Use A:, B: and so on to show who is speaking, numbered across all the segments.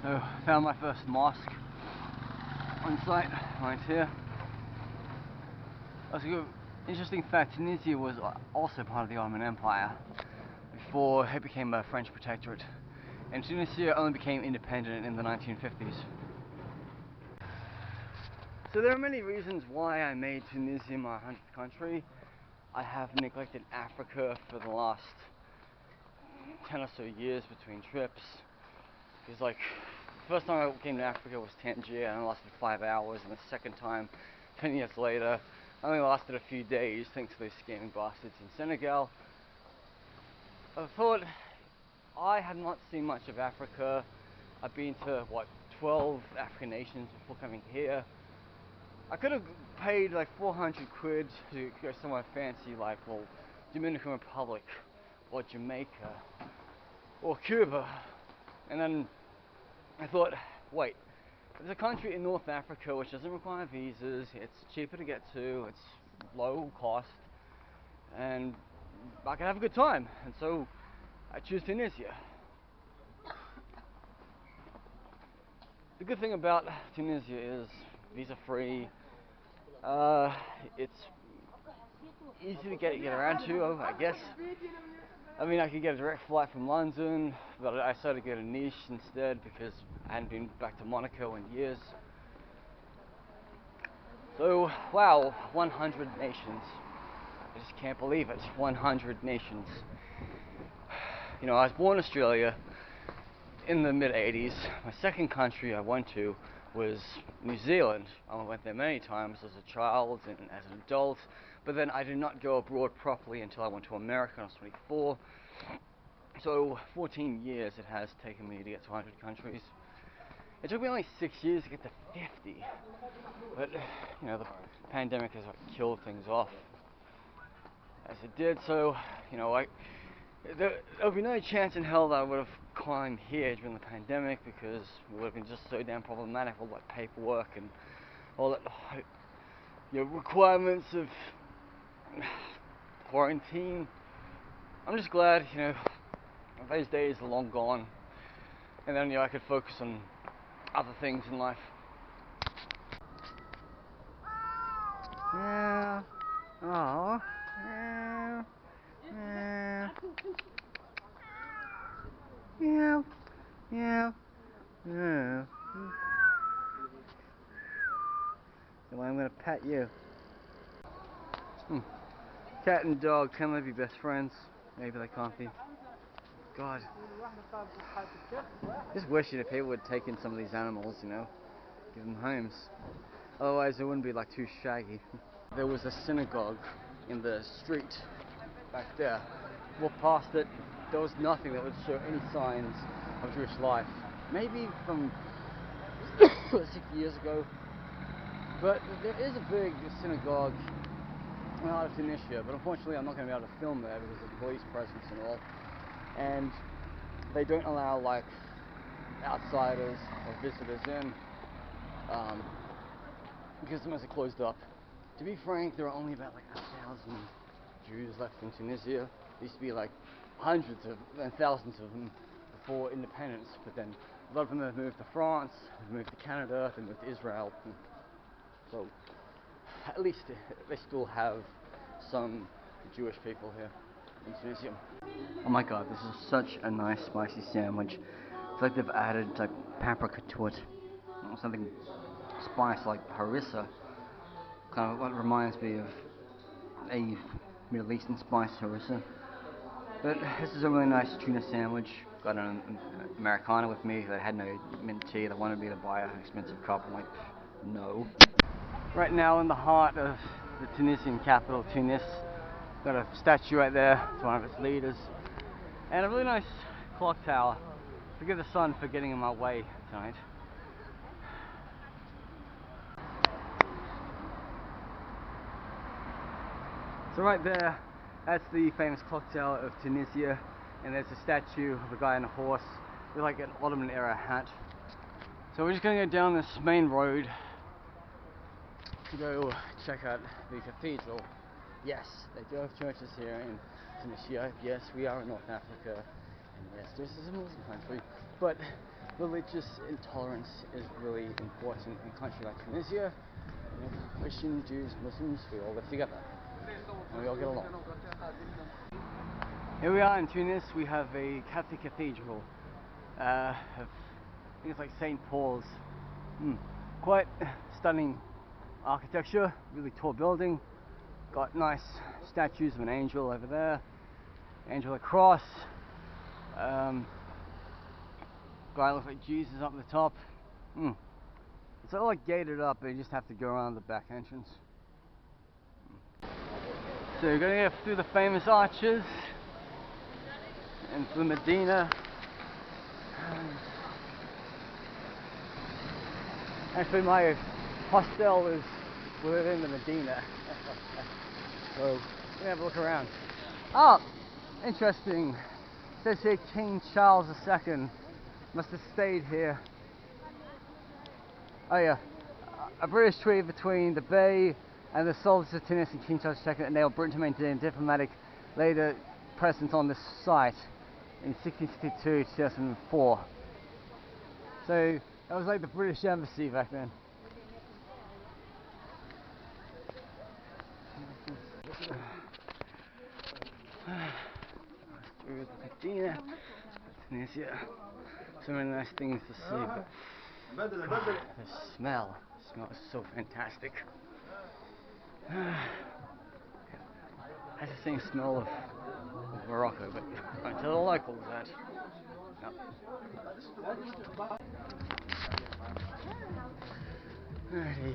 A: So found my first mosque on site right here. That's a good, interesting fact, Tunisia was also part of the Ottoman Empire before it became a French protectorate, and Tunisia only became independent in the 1950s. So there are many reasons why I made Tunisia my 100th country. I have neglected Africa for the last 10 or so years between trips. It's like, the first time I came to Africa was Tangier and I lasted 5 hours, and the second time, 10 years later, I only lasted a few days thanks to those scamming bastards in Senegal. I thought I had not seen much of Africa. I've been to, 12 African nations before coming here. I could have paid like 400 quid to go somewhere fancy like, Dominican Republic or Jamaica or Cuba. And then I thought, wait, there's a country in North Africa which doesn't require visas, it's cheaper to get to, it's low cost, and I can have a good time. And so I choose Tunisia. The good thing about Tunisia is visa free. It's easy to get around to, I guess. I mean, I could get a direct flight from London, but I decided to go to Nice instead because I hadn't been back to Monaco in years. So, wow, 100 nations. I just can't believe it. 100 nations. You know, I was born in Australia in the mid-80s. My second country I went to was New Zealand. I went there many times as a child and as an adult, but then I did not go abroad properly until I went to America when I was 24. So 14 years it has taken me to get to 100 countries. It took me only 6 years to get to 50, but you know, the pandemic has killed things off as it did. So you know, there would be no chance in hell that I would have climbed here during the pandemic, because it would have been just so damn problematic, all that paperwork and all that, you know, requirements of quarantine. I'm just glad, you know, those days are long gone, and then, you know, I could focus on other things in life. Yeah. Aww. Yeah. Yeah. Yeah. Yeah. Yeah. So I'm gonna pet you. Cat and dog, can they be best friends? Maybe they can't be. God. Just wish that people would take in some of these animals, you know, give them homes. Otherwise it wouldn't be like too shaggy. There was a synagogue in the street back there. Walked past it, there was nothing that would show any signs of Jewish life. Maybe from 6 years ago. But there is a big synagogue out of Tunisia, but unfortunately I'm not going to be able to film there because of the police presence and all. And they don't allow like outsiders or visitors in because the mosque are closed up. To be frank, there are only about like 1,000 Jews left in Tunisia. There used to be like hundreds and thousands of them before independence, but then a lot of them have moved to France, have moved to Canada, they moved to Israel. So at least they still have some Jewish people here in Tunisia. Oh my god, this is such a nice spicy sandwich. It's like they've added like paprika to it, or something spice like harissa. Kind of what reminds me of a Middle Eastern spice, harissa. But this is a really nice tuna sandwich. Got an Americano with me that had no mint tea. They wanted me to buy an expensive cup. I'm like, no. Right now in the heart of the Tunisian capital, Tunis. Got a statue right there, it's one of its leaders. And a really nice clock tower. Forgive the sun for getting in my way tonight. So right there, that's the famous clock tower of Tunisia, and there's a statue of a guy on a horse with like an Ottoman era hat. So we're just going to go down this main road to go check out the cathedral. Yes, they do have churches here in Tunisia. Yes, we are in North Africa, and yes, this is a Muslim country, but religious intolerance is really important in a country like Tunisia. Christian, Jews, Muslims, we all live together and we all get along. Here we are in Tunis. We have a Catholic cathedral. I think it's like St. Paul's. Quite stunning architecture, really tall building. Got nice statues of an angel over there, angel of the cross. Guy looks like Jesus up the top. It's all like gated up, but you just have to go around the back entrance. So you're gonna get through the famous arches and through Medina. Actually, my hostel is within the Medina, so we're gonna have a look around. Oh, interesting. It says here King Charles II must have stayed here. Oh yeah, a British treaty between the Bey and the Sultans of Tunis and King Charles II enabled Britain to maintain diplomatic later presence on this site in 1662 to 2004. So that was like the British embassy back then. Through Medina, Tunisia. So many nice things to see, but the smell is so fantastic. Has the same smell of Morocco, but I tell the locals that. No. Alrighty.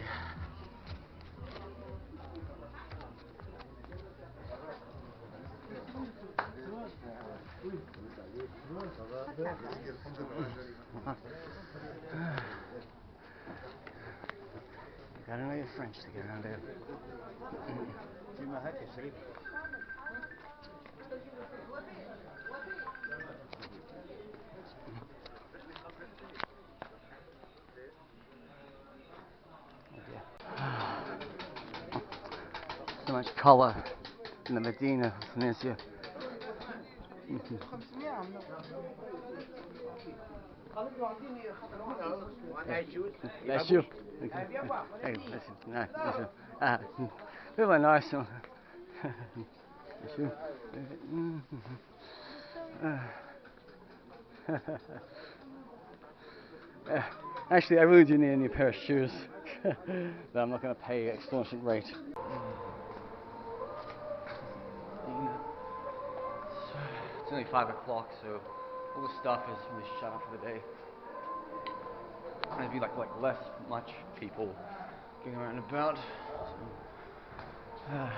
A: You gotta know your French to get around here. So much color in the Medina of Tunisia. That's you. Hey, listen. Really nice one. That's you. Actually, I really do need a new pair of shoes, but I'm not going to pay extortionate rate. It's only 5 o'clock, so all the stuff is really shut up for the day. There'd be like less much people going around about. So,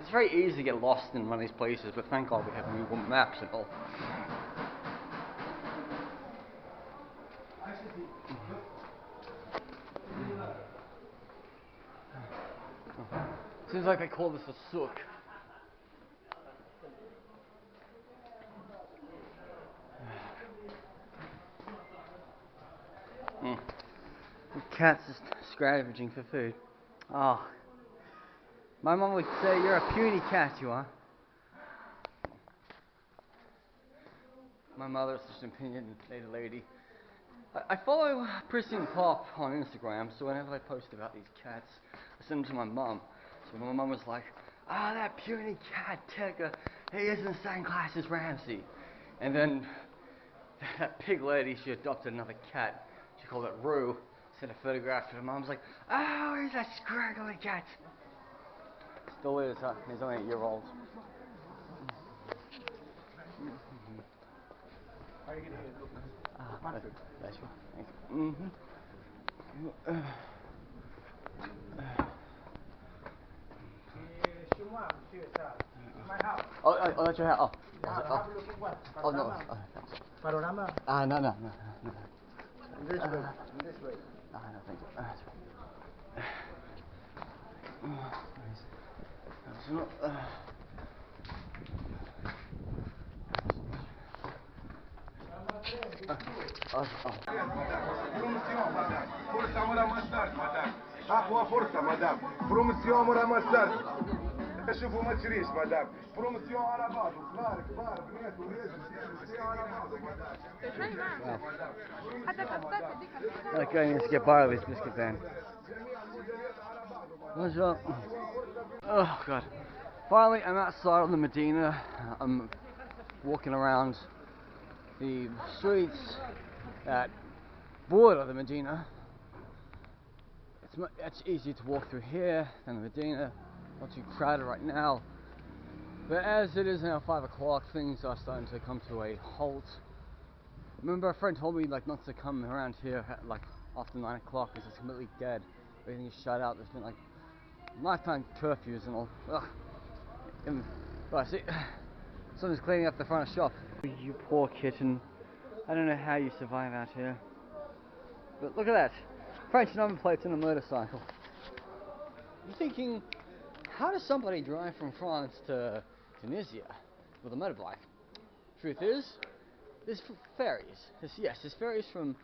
A: it's very easy to get lost in one of these places, but thank God we have Google Maps and all. Seems like they call this a souk. The cat's just scavenging for food. Oh. My mum would say, you're a puny cat, you are. My mother's such an opinionated lady. I follow Prissy Pop on Instagram, so whenever I post about these cats, I send them to my mum. So my mum was like, that puny cat, Tigger, he is in the same class as Ramsey. And then that pig lady, she adopted another cat. She called it Roo. Sent a photograph to her mum. Was like, oh, he's a scraggly cat. Still is, huh? He's only 8-year-old. Are you gonna get that's you. Thank you. My house. Oh, that's your house. Oh no. Panorama? No. This way. No, thank you. That's right. Promotion, madame. Promotion, madame.
B: شوفوا ما تشريش مدام بروموسيون على بعض صغار كبار بنات ولاد على بعض
A: That guy needs to get by with his biscuit van. What's up? Oh god. Finally, I'm outside of the Medina. I'm walking around the streets that border the Medina. It's much easier to walk through here than the Medina. Not too crowded right now. But as it is now 5 o'clock, things are starting to come to a halt. Remember, a friend told me like not to come around here at, like after 9 o'clock because it's completely dead. Everything is shut out. There's been like nighttime curfews and all. Ugh. Right, see, someone's cleaning up the front of the shop. You poor kitten. I don't know how you survive out here. But look at that. French number plates on a motorcycle. You're thinking, how does somebody drive from France to Tunisia with a motorbike? Truth is, there's ferries. There's ferries from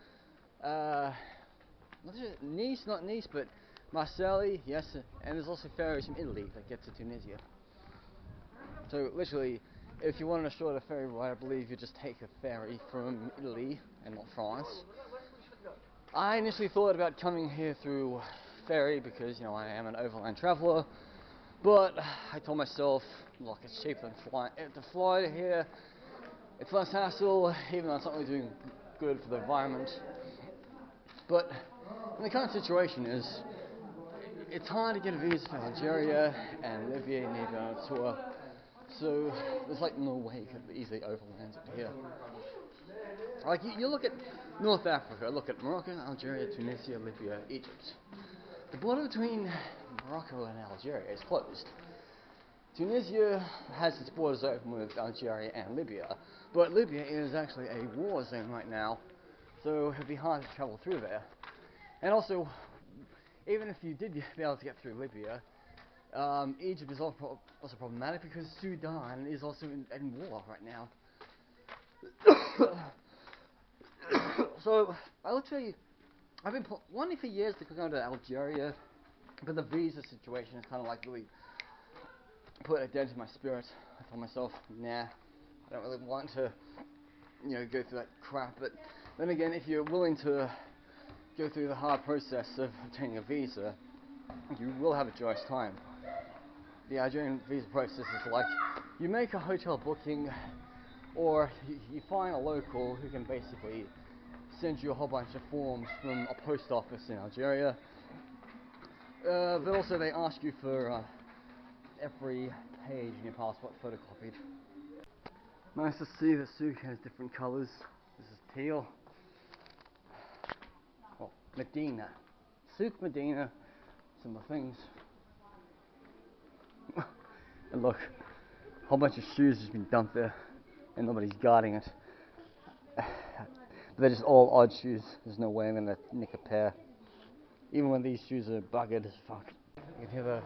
A: Nice, not Nice, but Marseille, yes, and there's also ferries from Italy that get to Tunisia. So literally, if you want a shorter ferry ride, I believe you just take a ferry from Italy and not France. I initially thought about coming here through ferry because, you know, I am an overland traveller, but I told myself, look, it's cheaper than to fly to here. It's less hassle, even though it's not really doing good for the environment. But the current situation is, it's hard to get a visa for Algeria and Libya, you need to go on a tour. So there's like no way you could easily overland it here. Like you look at North Africa, look at Morocco, Algeria, Tunisia, Libya, Egypt. The border between Morocco and Algeria is closed. Tunisia has its borders open with Algeria and Libya, but Libya is actually a war zone right now, so it'd be hard to travel through there. And also, even if you did be able to get through Libya, Egypt is also problematic because Sudan is also in war right now. So, I literally, I've been wanting for years to go to Algeria, but the visa situation is kind of like really put a dent in my spirit. I told myself, nah, I don't really want to, you know, go through that crap. But then again, if you're willing to go through the hard process of obtaining a visa, you will have a joyous time. The Algerian visa process is like, you make a hotel booking, or you find a local who can basically send you a whole bunch of forms from a post office in Algeria. But also they ask you for every page in your passport photocopied. Nice to see the souk has different colours. This is teal. Well, Medina. Souk Medina. Similar things. And look, a whole bunch of shoes has been dumped there and nobody's guarding it. They're just all odd shoes. There's no way I'm gonna nick a pair. Even when these shoes are buggered as fuck. You can hear the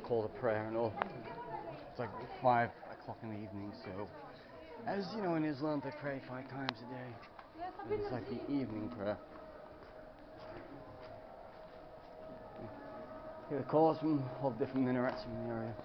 A: call to prayer and all. It's like 5 o'clock in the evening, so as you know, in Islam they pray 5 times a day. And it's like the evening prayer. Hear the calls from all different minarets in the area.